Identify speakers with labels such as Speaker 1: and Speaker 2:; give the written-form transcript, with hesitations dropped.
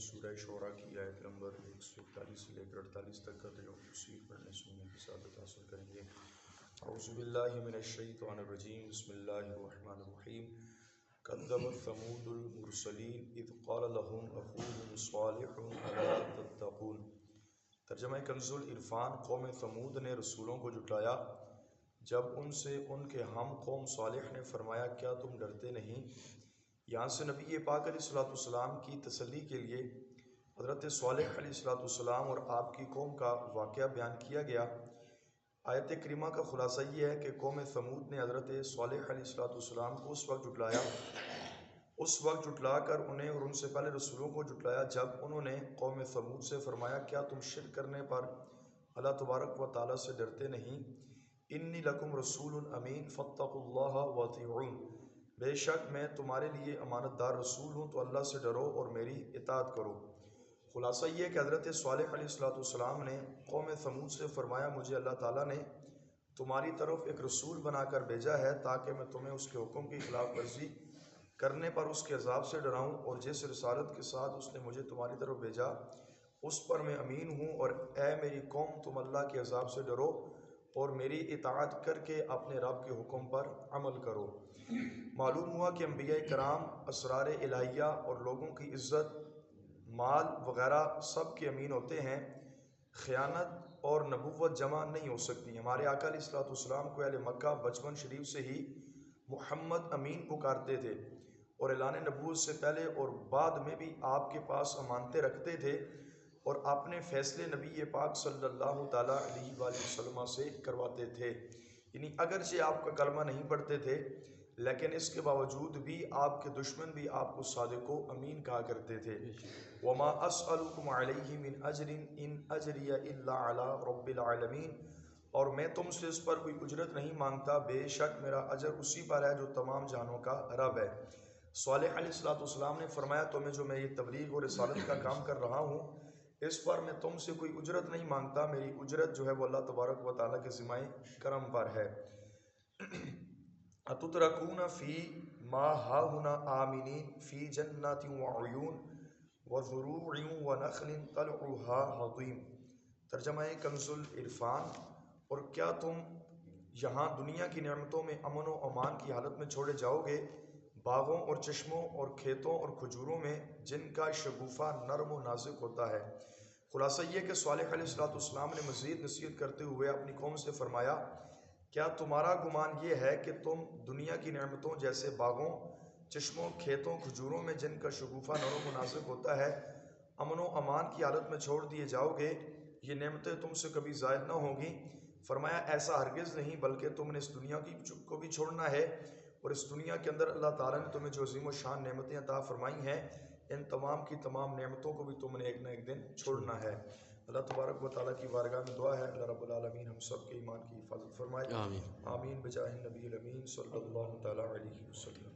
Speaker 1: سورہ شعراء کی آیت نمبر 141 سے لے کر 48 تک کا تفسیر پڑھنے سننے کی سعادت حاصل کریں گے۔ اعوذ باللہ من الشیطان الرجیم، بسم اللہ الرحمن الرحیم۔ کذبت ثمود المرسلین اذ قال لهم اخوهم صالح الا تتقون۔ ترجمہ کنز العرفان۔ قوم ثمود نے رسولوں کو جھٹلایا جب ان سے ان کے ہم قوم صالح نے فرمایا کیا تم ڈرتے نہیں؟ یہاں سے نبی پاک علیہ السلام کی تسلی کے لیے حضرت صالح علیہ السلام اور آپ کی قوم کا واقعہ بیان کیا گیا۔ آیت کریمہ کا خلاصہ یہ ہے کہ قوم ثمود نے حضرت صالح علیہ السلام کو اس وقت جھٹلا کر انہیں اور ان سے پہلے رسولوں کو جھٹلایا جب انہوں نے قوم ثمود سے فرمایا کیا تم شرک کرنے پر اللہ تبارک و تعالیٰ سے ڈرتے نہیں؟ انی لکم رسول امین فاتقوا اللہ واطیعون۔ بے شک میں تمہارے لیے امانت دار رسول ہوں تو اللہ سے ڈرو اور میری اطاعت کرو۔ خلاصہ یہ ہے کہ حضرت صالح علیہ السلام نے قوم ثمود سے فرمایا مجھے اللہ تعالیٰ نے تمہاری طرف ایک رسول بنا کر بھیجا ہے تاکہ میں تمہیں اس کے حکم کی خلاف ورزی کرنے پر اس کے عذاب سے ڈراؤں، اور جس رسالت کے ساتھ اس نے مجھے تمہاری طرف بھیجا اس پر میں امین ہوں، اور اے میری قوم تم اللہ کے عذاب سے ڈرو اور میری اطاعت کر کے اپنے رب کے حکم پر عمل کرو۔ معلوم ہوا کہ انبیاء کرام اسرار الہیہ اور لوگوں کی عزت، مال وغیرہ سب کے امین ہوتے ہیں۔ خیانت اور نبوت جمع نہیں ہو سکتی۔ ہمارے آقا علیہ السلام کو اہل مکہ بچپن شریف سے ہی محمد امین پکارتے تھے اور اعلان نبوت سے پہلے اور بعد میں بھی آپ کے پاس امانتیں رکھتے تھے اور اپنے فیصلے نبی پاک صلی اللہ تعالیٰ علیہ وآلہ وسلم سے کرواتے تھے۔ یعنی اگرچہ آپ کا کلمہ نہیں پڑھتے تھے لیکن اس کے باوجود بھی آپ کے دشمن بھی آپ کو صادق و امین کہا کرتے تھے۔ وما اسألکم علیہ من اجر ان اجری الا علی رب العالمین، اور میں تم سے اس پر کوئی اجرت نہیں مانگتا، بے شک میرا اجر اسی پر ہے جو تمام جہانوں کا رب ہے۔ صالح علیہ السلام نے فرمایا تمہیں جو میں یہ تبلیغ اور رسالت کا کام کر رہا ہوں اس پر میں تم سے کوئی اجرت نہیں مانگتا، میری اجرت جو ہے وہ اللہ تبارک و تعالیٰ کے ذمہ کرم پر ہے۔ اتترکون فی ما ہاہنا آمنین فی جنات وعیون وزروع ونخل طلعها ہضیم۔ ترجمہ کنز العرفان۔ اور کیا تم یہاں دنیا کی نعمتوں میں امن و امان کی حالت میں چھوڑے جاؤ گے، باغوں اور چشموں اور کھیتوں اور کھجوروں میں جن کا شگوفہ نرم و نازک ہوتا ہے۔ خلاصہ یہ کہ صالح علیہ السلام نے مزید نصیحت کرتے ہوئے اپنی قوم سے فرمایا کیا تمہارا گمان یہ ہے کہ تم دنیا کی نعمتوں جیسے باغوں، چشموں، کھیتوں، کھجوروں میں جن کا شگوفہ نرم و نازک ہوتا ہے امن و امان کی حالت میں چھوڑ دیے جاؤ گے؟ یہ نعمتیں تم سے کبھی زائد نہ ہوں گی۔ فرمایا ایسا ہرگز نہیں، بلکہ تم نے اس دنیا کو بھی چھوڑنا ہے، اور اس دنیا کے اندر اللہ تعالیٰ نے تمہیں جو عظیم و شان نعمتیں عطا فرمائی ہیں ان تمام کی تمام نعمتوں کو بھی تم نے ایک نہ ایک دن چھوڑنا ہے۔ اللہ تبارک و تعالیٰ کی بارگاہ میں دعا ہے اللہ رب العالمین ہم سب کے ایمان کی حفاظت فرمائے۔
Speaker 2: آمین۔
Speaker 1: آمین بجاہ النبی الامین صلی اللہ تعالیٰ علیہ وسلم۔